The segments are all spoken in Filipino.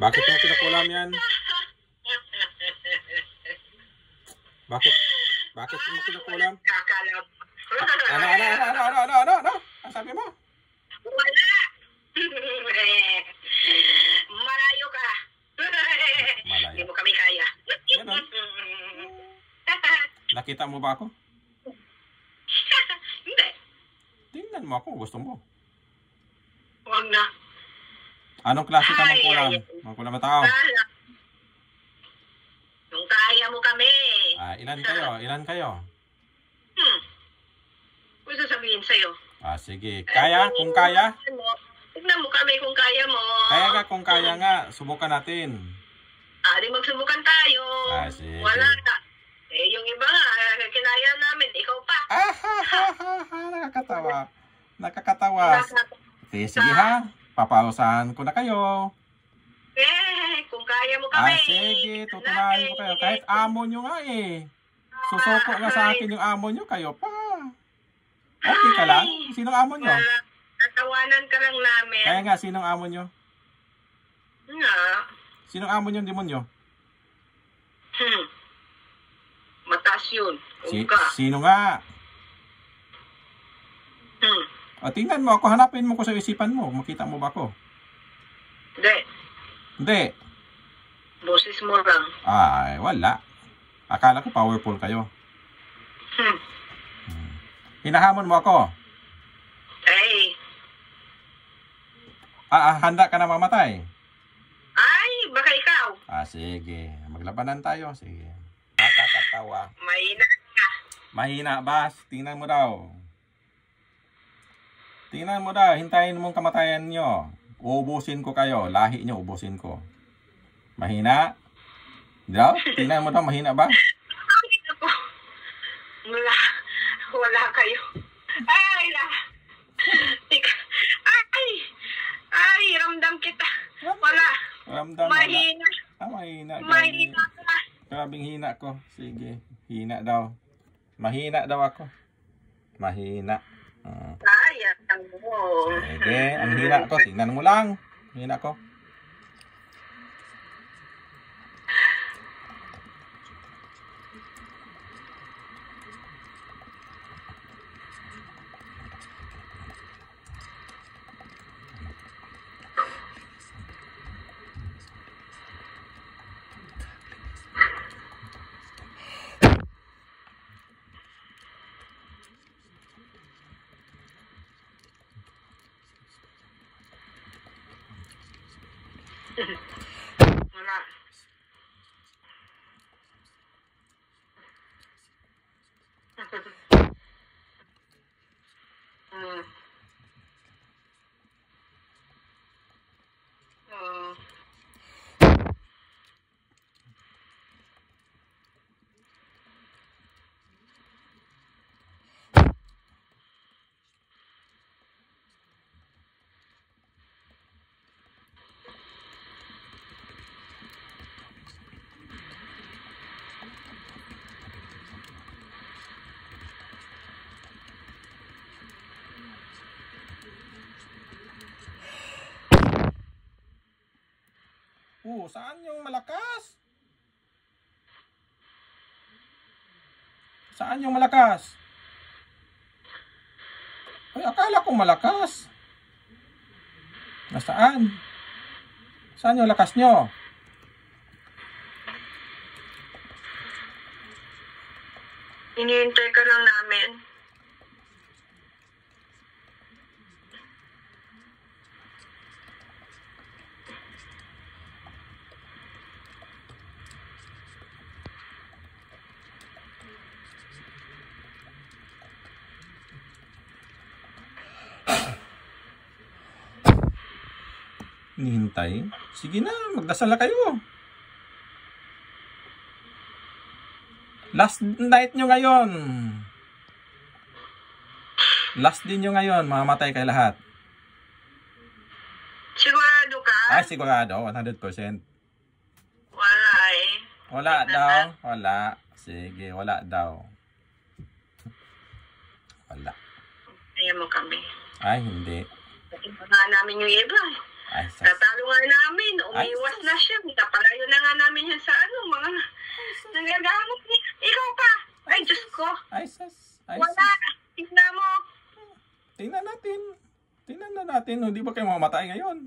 Bakit mo kinukulam yan? Bakit? Bakit mo kinukulam? Kakalab. Ano? Ang sabi mo? Wala. Malayo ka. Malayo. Hindi mo kami kaya. Ganon. Nakita mo ba ako? Hindi. Tingnan mo ako. Gusto mo. Huwag na. Anong klase ka ng kulam? Mangkulam na tao. Kung kaya mo kami. Ilan kayo? Ilan kayo? Gusto sabihin sa'yo. Sige. Kaya? Kung kaya? Tignan mo kami kung kaya mo. Kaya nga, kung kaya nga. Subukan natin. Di magsubukan tayo. Sige. Wala na. Yung iba nga, kinaya namin. Ikaw pa. Nakakatawa. Nakakatawa. Sige ha. Papausahan ko na kayo. Kung kaya mo kami. Sige, tutunayan ko kayo. Kahit amo nyo nga eh. Susuko nga sa akin yung amo nyo, kayo pa. Okay ka lang? Sinong amo nyo? Natawanan ka lang namin. Kaya nga, sinong amo nyo? Nga. Sinong amo nyo, demonyo? Mataas yun. Sino nga? Tingnan mo ako, hanapin mo ko sa isipan mo. Makita mo ba ako? Hindi. Boses mo lang. Wala. Akala ko powerful kayo. Hinahamon mo ako. Handa ka na mamatay? Baka ikaw. Sige. Maglabanan tayo. Sige. Nakakatawa. Mahina ka. Mahina ba? Tingnan mo daw. Tingnan mo daw. Hintayin mong kamatayan nyo. Uubusin ko kayo. Lahi nyo, ubusin ko. Mahina? Daw? Tingnan mo daw. Mahina ba? Wala kayo. Ramdam kita. Wala. Ramdam mahina. Mahina. Mahina ka. Grabing hina ko. Sige. Hina daw. Mahina daw ako. Mahina. Sayang mo. Sige. Ang hina ko. Tingnan mo lang. Hina ko. Wala. Saan yung malakas? Saan yung malakas? Akala ko malakas. Nasaan? Saan yung lakas nyo? Hinihintay ka lang namin. Hinihintay? Sige na, magdasal na kayo. Last night nyo ngayon. Last din nyo ngayon, mamamatay kayo lahat. Sigurado ka? Sigurado, 100%. Wala eh. Wala daw. Wala. Sige, wala daw. Wala. Ayaw mo kami. Hindi. Iba namin yung iba. Ay, sus. Natalo nga namin. Ay, Umiwas sus. na siya. Napalayo na nga namin yan sa mga nanggagamot. Ikaw pa. Ay, Diyos ko. Ay, sus. Ay, Wala. sus. Tignan mo. Tingnan natin. Tingnan na natin. Hindi ba kayo mamamatay ngayon?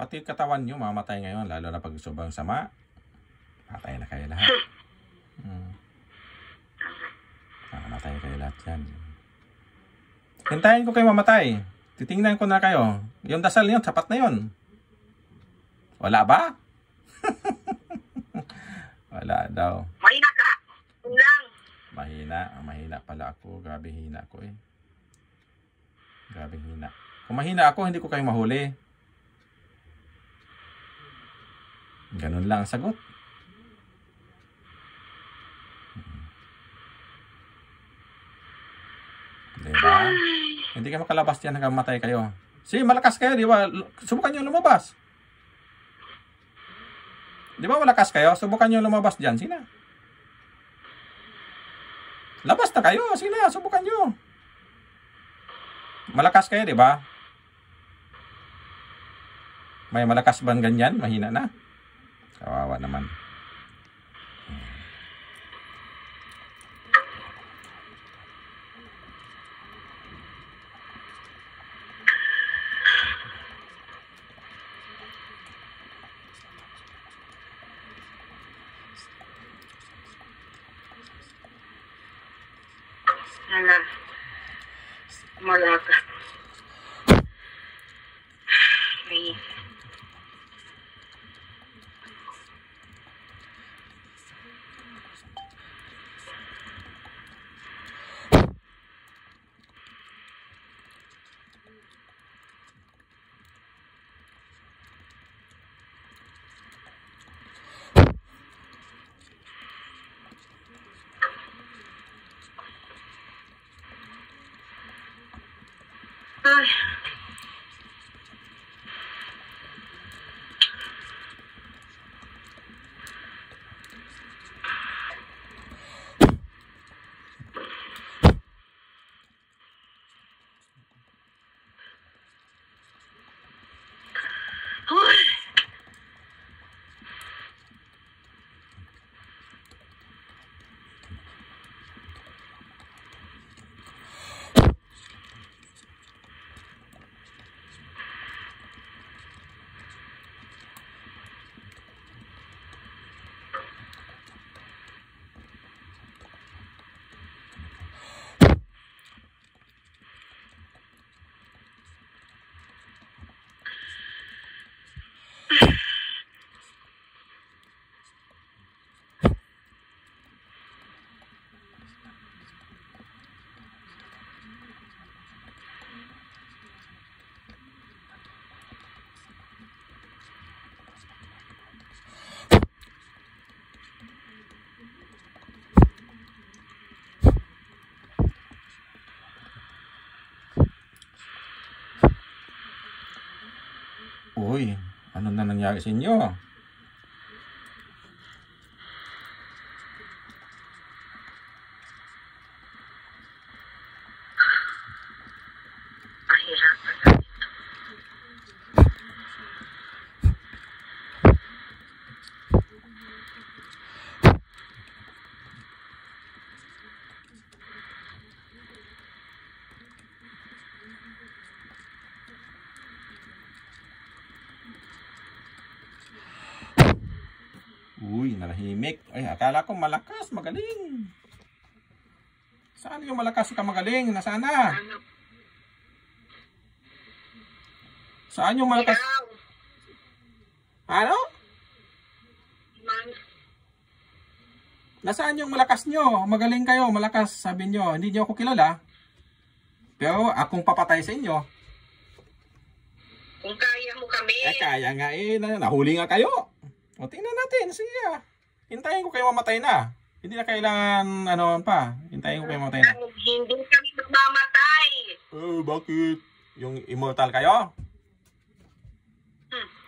Pati katawan nyo mamatay ngayon, lalo na pag sobrang sama. Patay na kayo lahat. Mamatay kayo lahat yan. Hintayin ko kayo mamatay. Titingnan ko na kayo. Yung dasal niyo, sapat na yun. Wala ba? Wala daw. Mahina ka. Yun lang. Mahina pala ako. Grabe hina ako eh. Grabe hina. Kung mahina ako, hindi ko kayo mahuli. Ganun lang ang sagot. Diba? Hindi kayo makalabas dyan hanggang matay kayo. Sige, malakas kayo, di ba? Subukan nyo lumabas. Di ba malakas kayo? Subukan nyo lumabas dyan. Sina? Labas na kayo. Sina, subukan nyo. Malakas kayo, di ba? May malakas ba ganyan? Mahina na. Kawawa naman. Ano? Malaga. Ay. Ay. Uy. Uy, ano na nangyari sa inyo? Mahirapan. Uy, nalahimik. Ay, akala ko malakas, magaling. Saan yung malakas ka magaling? Nasaan na? Ano? Saan yung malakas? Ikaw. Ano? Man. Nasaan yung malakas nyo? Magaling kayo, malakas. Sabi nyo, hindi nyo ako kilala. Pero akong papatay sa inyo. Kung kaya mo kami. Kaya nga nahuli nga kayo. O, tingnan natin. Sige hintayin ko kayo mamatay na. Hindi na kailangan, pa. Hintayin ko kayo mamatay na. Hindi kami magmamatay. Bakit? Yung immortal kayo?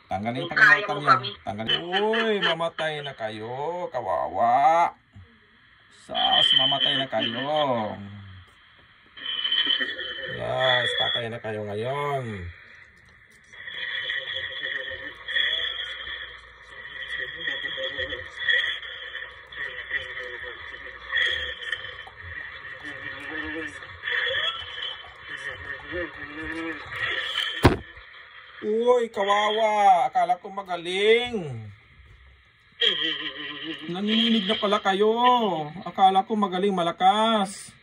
Tanggalin Kung pag kaya immortal mo nyo. kami. Tanggalin. Uy, mamatay na kayo. Kawawa. Sas, mamatay na kayo. Yes, patay na kayo ngayon. Uy, kawawa. Akala ko magaling. Nanginginig na pala kayo. Akala ko magaling, malakas.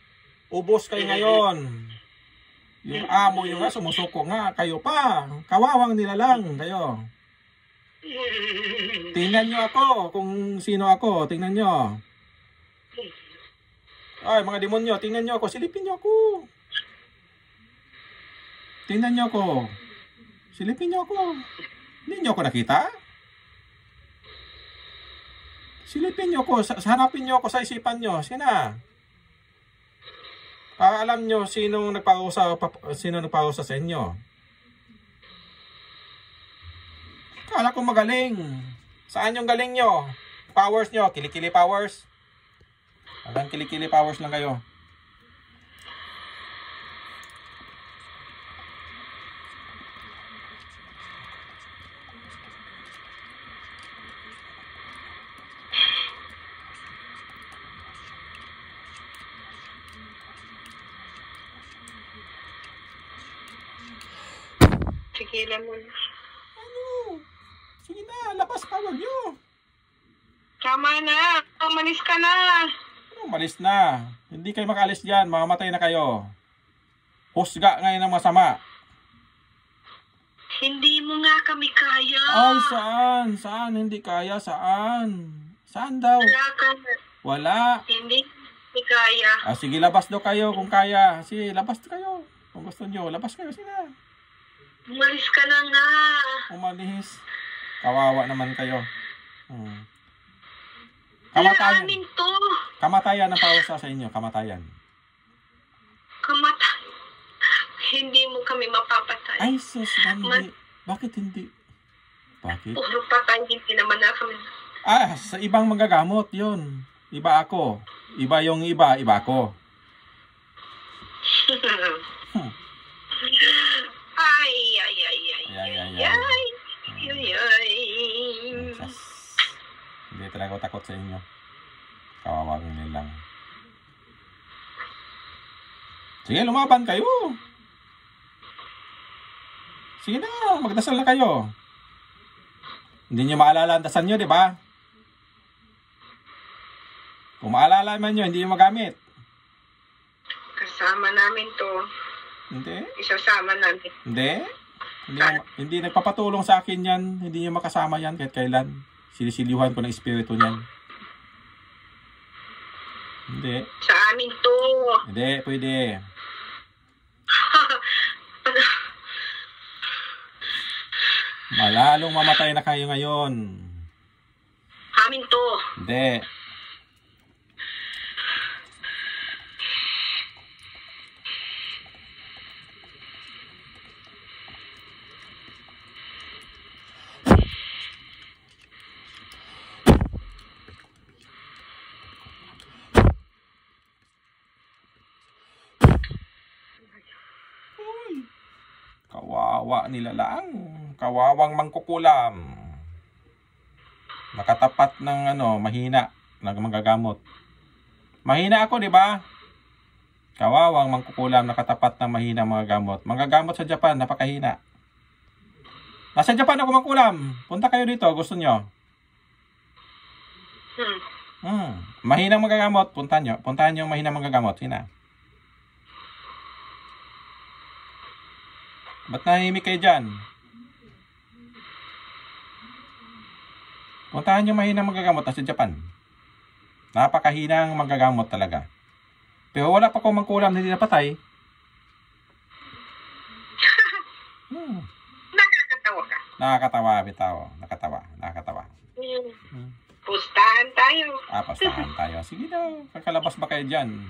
Ubos kayo ngayon. Yung amo yung sumusuko nga. Kayo pa. Kawawang nilalang kayo. Tingnan nyo ako kung sino ako. Tingnan nyo. Ay, mga demonyo, tingnan nyo ako. Silipin nyo ako. Tingnan nyo ako. Silipin nyo ako. Hindi nyo ako nakita? Silipin nyo ako. Harapin nyo ako sa isipan nyo. Sina? Para alam nyo sino nagparusa sa inyo. Kala ko magaling. Saan yung galing nyo? Powers nyo. Kilikili powers. Hanggang kilikili powers lang kayo. Tigilan mo na. Sige na, labas power nyo. Tama na. Umalis ka na. Umalis na. Hindi kayo makalis dyan. Mamamatay na kayo. Husga ngayon ng masama. Hindi mo nga kami kaya. Ay, saan? Saan hindi kaya? Saan? Saan daw? Wala ka na. Wala. Hindi kaya. Sige, labas daw kayo kung kaya. Sige, labas kayo. Kung gusto nyo, labas kayo. Sige na. Umalis ka na nga. Umalis. Kawawa naman kayo. Kamatayan. Amin to. Kamatayan ang pausa sa inyo. Kamatayan. Hindi mo kami mapapatay. Ay, sus, hindi. Bakit hindi? Bakit? Puro patay, hindi naman na kami. Sa ibang manggagamot yun. Iba ako. Iba yung iba ako. Ay. Hindi talaga ako takot sa inyo. Kawawagin nilang. Sige, lumaban kayo. Sige na, magdasal na kayo. Hindi nyo maalala ang dasal nyo, di ba? Kung maalala man nyo, hindi nyo magamit. Kasama namin to. Hindi. Isasama namin. Hindi nagpapatulong sa akin yan. Hindi nyo makasama yan kahit kailan. Sinisilihuhan ko ng espiritu niyan. Hindi. Sa amin to. Hindi, pwede. Malalong mamatay na kayo ngayon. Amin to. Hindi. Kawawa nila lang. Kawawang mangkukulam. Nakatapat ng mahina na manggagamot. Mahina ako, di ba? Kawawang mangkukulam, nakatapat ng mahina mga gamot. Manggagamot sa Japan, napakahina. Nasa Japan ako mangkulam. Punta kayo dito, gusto nyo? Mahinang manggagamot, puntahan nyo yung mahinang manggagamot. Sina? Ba't nahimik kayo dyan? Puntahan yung mahinang magagamot na sa Japan. Napakahinang manggagamot talaga. Pero wala pa akong mangkulam na hindi napatay. Nakakatawa ka. Nakakatawa, bitaw. Nakakatawa. Pustahan tayo. Pastahan tayo. Sige daw, kakalabas ba kayo dyan?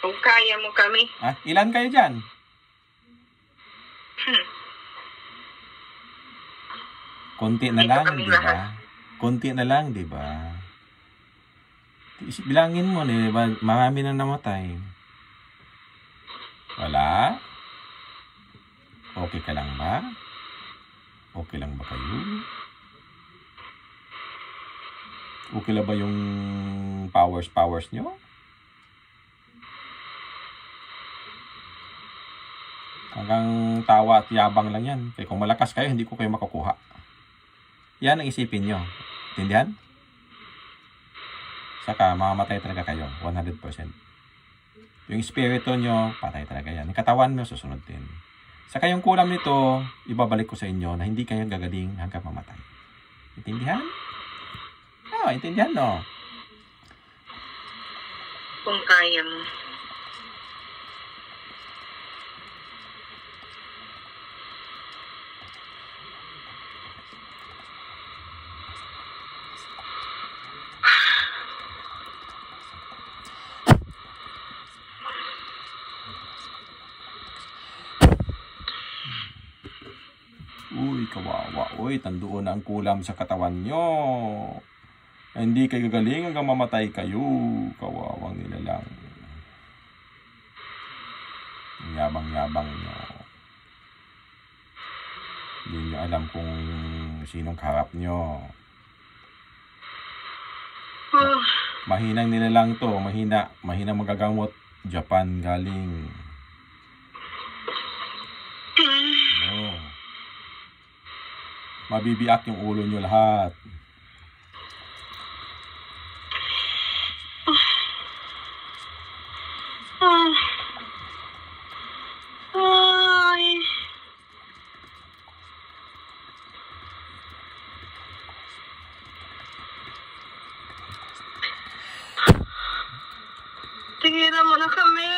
Kung kaya mo kami. Ilan kayo dyan? Konti na lang, di ba? Konti na lang, di ba? Bilangin mo, di ba? Marami na namatay. Wala? Okay ka lang ba? Okay lang ba kayo? Okay lang ba yung powers nyo? Hanggang tawa at yabang lang yan. Kaya kung malakas kayo, hindi ko kayo makukuha. Yan ang isipin nyo. Tindihan? Saka, mamamatay talaga kayo. 100%. Yung espiritu nyo, patay talaga yan. Yung katawan nyo, susunod din. Saka yung kulam nito, ibabalik ko sa inyo na hindi kayo gagaling hanggang mamatay. Intindihan? Intindihan, no? Kung kaya mo. Uy, kawawa. Uy, tandoon na ang kulam sa katawan nyo. Hindi kayo gagaling hanggang mamatay kayo. Kawawang nila lang. Yabang-yabang nyo. Hindi nyo alam kung sinong kaharap nyo. Mahinang nila lang to. Mahina magagamot. Japan galing. Mabibiyak yung ulo nyo lahat. Tigilan mo na kami.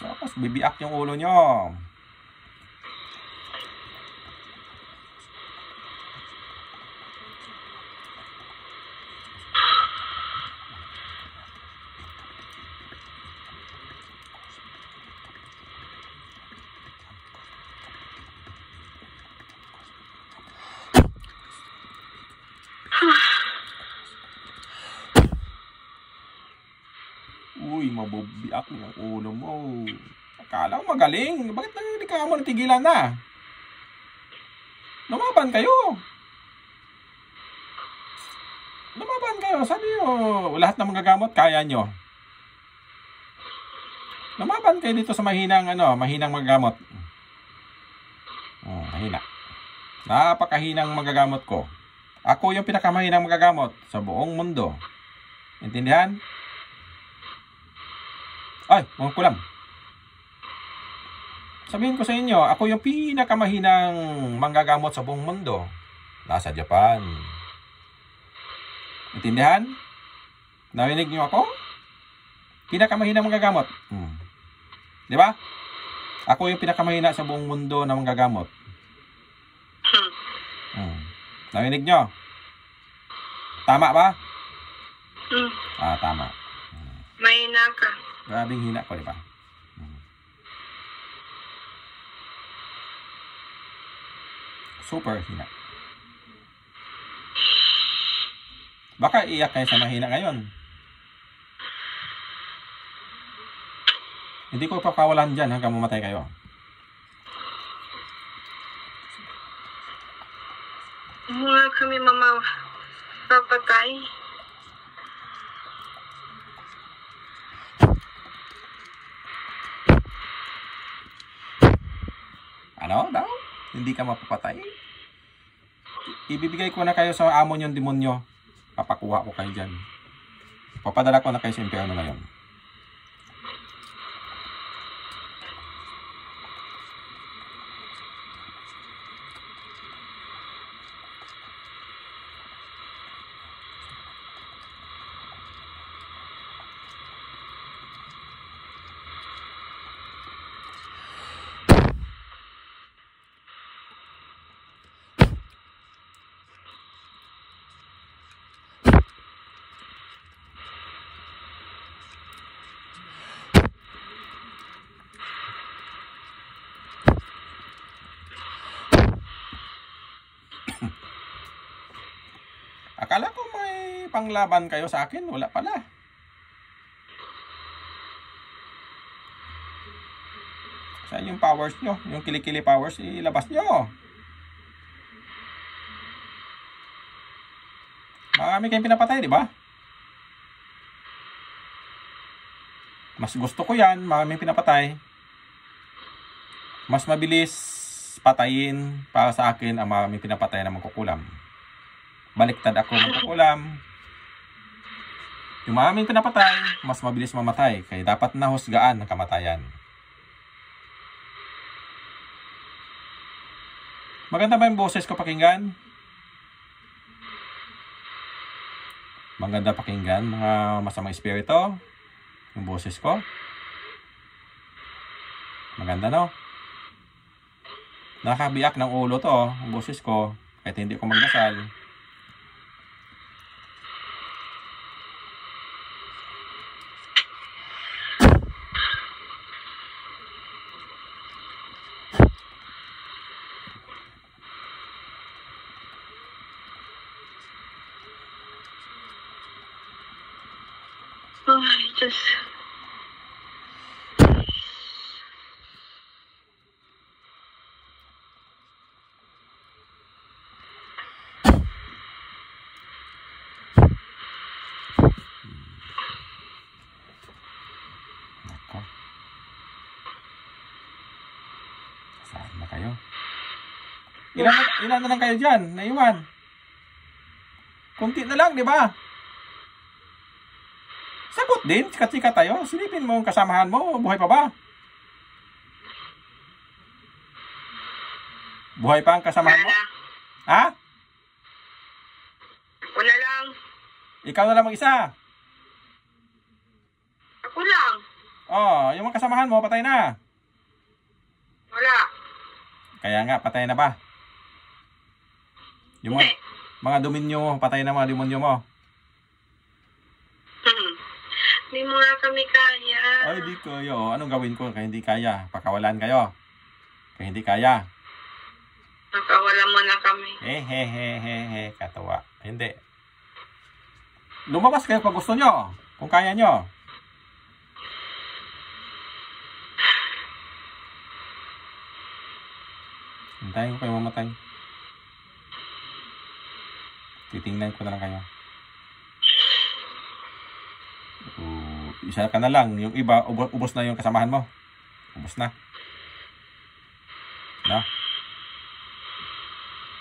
Tapos bibiyak yung ulo nyo. Uy, mabubiak yung ulo mo. Akala ko magaling. Bakit hindi ka mo natigilan na? Lumaban kayo. Sabi nyo, lahat ng magagamot, kaya nyo. Lumaban kayo dito sa mahinang magagamot. Mahina. Napakahinang magagamot ko. Ako yung pinakamahinang magagamot sa buong mundo. Intindihan? Ay, mga kulam. Sabihin ko sa inyo, ako yung pinakamahinang manggagamot sa buong mundo. Nasa Japan. Intindihan? Narinig niyo ako? Pinakamahinang manggagamot. Di ba? Ako yung pinakamahina sa buong mundo na manggagamot. Narinig niyo? Tama ba? Tama. Mahina ka. Grabing hina ko, di ba? Super hina. Baka iyak kayo sa mahina ngayon. Hindi ko pakawalan dyan hanggang mamatay kayo. Mula kami papatay. Ano daw? Hindi ka mapapatay? Ibibigay ko na kayo sa amo niyong demonyo. Papakuha ko kayo dyan. Papadala ko na kayo sa impyerno ngayon. Akala ko may panglaban kayo sa akin. Wala pala. Saan yung powers nyo? Yung kilikili powers, ilabas nyo. Marami kayong pinapatay, di ba? Mas gusto ko yan, maraming pinapatay. Mas mabilis patayin para sa akin ang maraming pinapatay na mangkukulam. Baliktad ako mangkukulam. Yung maraming pinapatay, mas mabilis mamatay. Kaya dapat nahusgaan ang kamatayan. Maganda ba yung boses ko pakinggan? Maganda pakinggan, mga masamang espiritu. Yung boses ko. Maganda, no? Nakabiyak ng ulo to, yung boses ko. Kahit hindi ko magdasal. Ay, Diyos. Nako. Saan na kayo? Ilan na lang kayo dyan? Naiwan. Kunti na lang, di ba? Sagot din. Sikat-sikat tayo. Silipin mo yung kasamahan mo. Buhay pa ba? Buhay pa ang kasamahan mo? Ha? Ako na lang. Ikaw na lang mag-isa. Ako lang. Oh, yung mga kasamahan mo, patay na. Wala. Kaya nga, patay na ba? Yung mga dominyo mo, patay na mga demonyo mo. Hindi mo nga kami kaya. Ay, di kaya. Oh, anong gawin ko kaya hindi kaya? Pakawalan kayo. Kaya hindi kaya. Nakawala mo na kami. Katawa. Hindi. Lumabas kayo pag gusto nyo. Kung kaya nyo. Hintayin ko kayo mamatay. Titingnan ko na lang kayo. Isa ka na lang. Yung iba, ubos na yung kasamahan mo. Ubos na. No?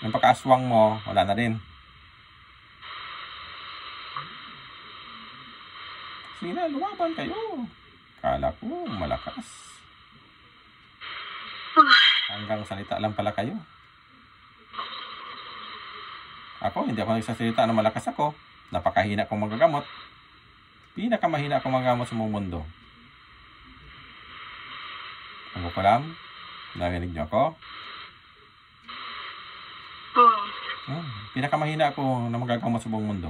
Yung pagkaaswang mo, wala na din. Sige na, lumaban kayo. Kala ko, malakas. Hanggang salita lang pala kayo. Ako, hindi ako nagsasalita na malakas ako. Napakahina kong magagamot. Pinakamahina akong magagamot sa mundo. Ang kukulam? Narinig niyo ako? Oo. Pinakamahina ako na magagamot sa buong mundo.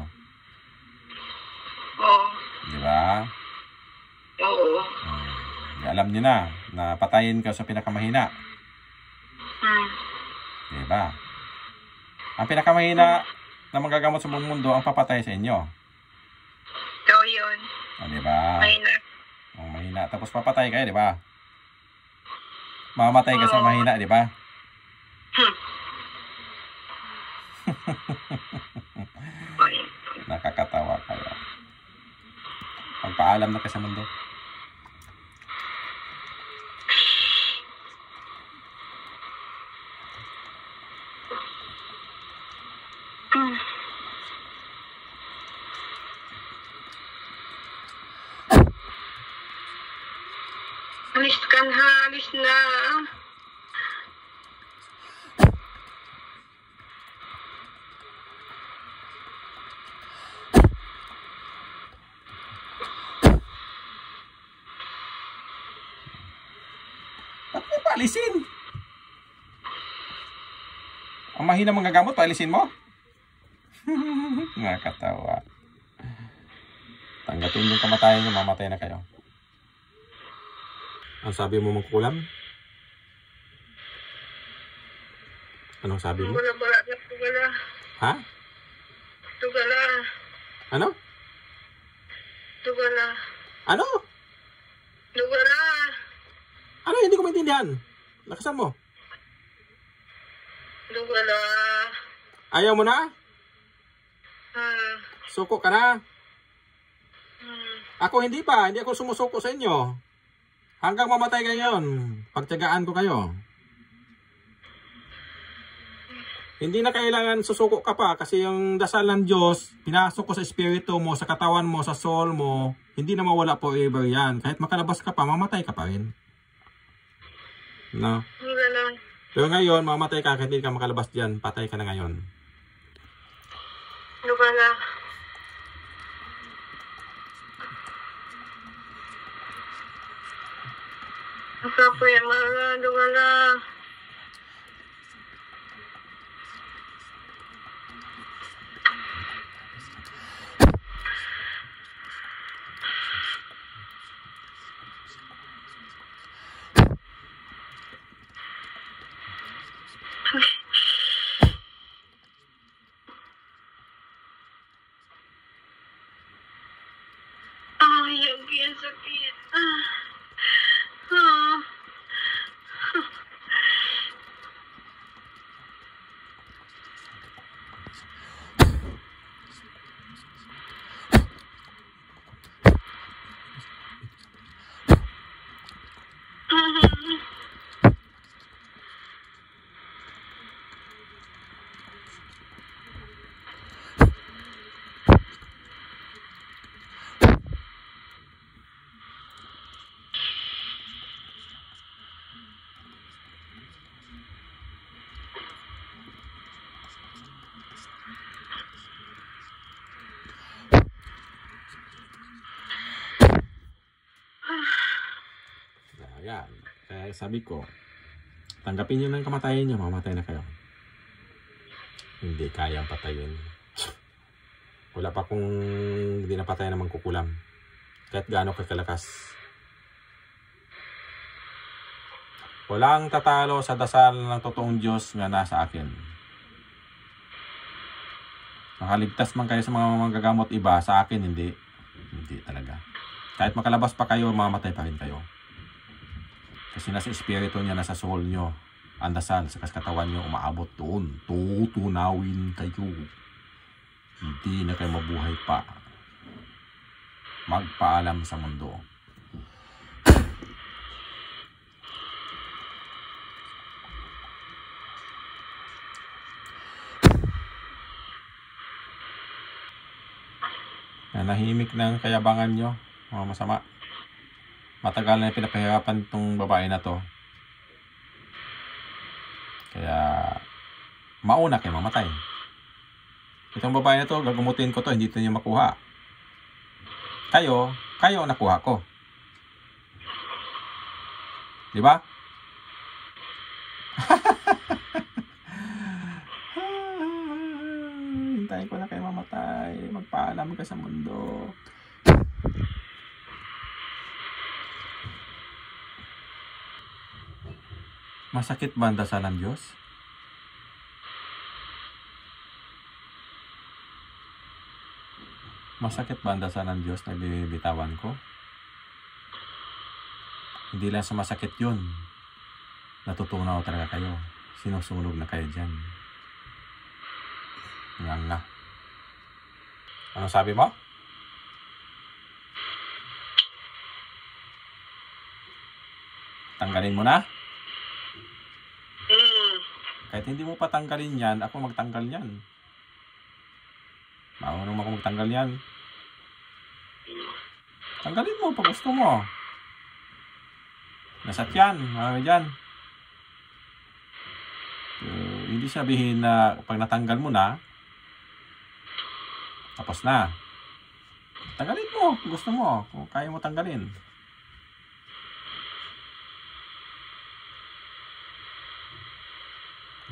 Oo. Di ba? Oo. Alam niyo na patayin ka sa pinakamahina. Di ba? Ang pinakamahina na magagamot sa buong mundo ang papatay sa inyo. Ito yun. Di ba? Mahina. Mahina. Tapos papatay kayo, di ba? Mamatay ka sa mahina, di ba? Nakakatawa kayo. Pagpaalam na ka sa mundo. Alis ka na, alis na. Ba't mo paalisin? Ang mahina mong gagamot, paalisin mo? Nakakatawa. Tanggapin yung kamatayan nyo, mamatay na kayo. Ang sabi mo mangkukulam? Anong sabi mo? Bala-bala na tugala. Ha? Tugala. Ano? Tugala. Ano? Tugala. Ano? Hindi ko maintindihan. Lakasan mo. Tugala. Ayaw mo na? Hmm. Suko ka na? Hmm. Ako hindi pa. Hindi ako sumusuko sa inyo. Hanggang mamatay kayo. Pagtiyagaan ko kayo. Hindi na kailangan susuko ka pa kasi yung dasal ng Diyos, pinasok ko sa espiritu mo, sa katawan mo, sa soul mo, hindi na mawala forever yan. Kahit makalabas ka pa, mamatay ka pa rin. No? Ganun. Pero ngayon, mamatay ka kahit hindi ka makalabas dyan, patay ka na ngayon. Tugala. Ako yung mga tugala. Ay, ang sakit. Ah. Ayan. Kaya sabi ko, tanggapin nyo ng kamatayan nyo, mamatay na kayo. Hindi kayang patayin. Wala pa kung hindi napatay na mangkukulam. Kahit gaano kakalakas. Walang tatalo sa dasal ng totoong Diyos nga nasa akin. Makaligtas man kayo sa mga manggagamot iba, sa akin hindi. Hindi talaga. Kahit makalabas pa kayo, mamatay pa rin kayo. Kasi nasa espiritu niya, nasa soul nyo, ang dasal sa katawan nyo, umaabot doon. Tutunawin kayo. Hindi na kayo mabuhay pa. Magpaalam sa mundo. Nahimik ng kayabangan nyo, mga masama. Matagal na pinapahirapan itong babae na to. Kaya mauna kayo mamatay. Itong babae na to, gagumutin ko to, hindi ito niyo makuha. Kayo ang nakuha ko. Di ba? Hintayin ko na kayo mamatay. Magpaalam ka sa mundo. Masakit ba ang dasal ng Diyos? Masakit ba ang dasal ng Diyos na bibitawan ko? Hindi lang sa masakit yun. Natutunaw talaga kayo. Sinusunog na kayo dyan. Yan na. Ano sabi mo? Tanggalin mo na? Kahit hindi mo patanggalin yan, ako magtanggal yan. Maunong ako magtanggal yan. Tanggalin mo pag gusto mo. Nasat yan, marami dyan. Hindi sabihin na pag natanggal mo na, tapos na. Tanggalin mo kung gusto mo, kung kaya mo tanggalin.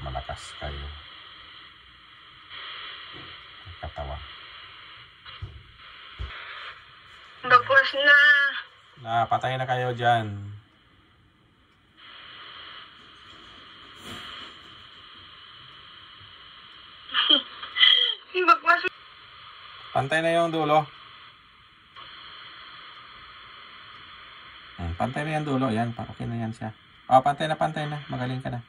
Malakas kayo. Katawa. Bagwas na. Patay na kayo dyan. Pantay na yung dulo. Pantay na yung dulo. Yan, okay na yan siya. Pantay na. Magaling ka na.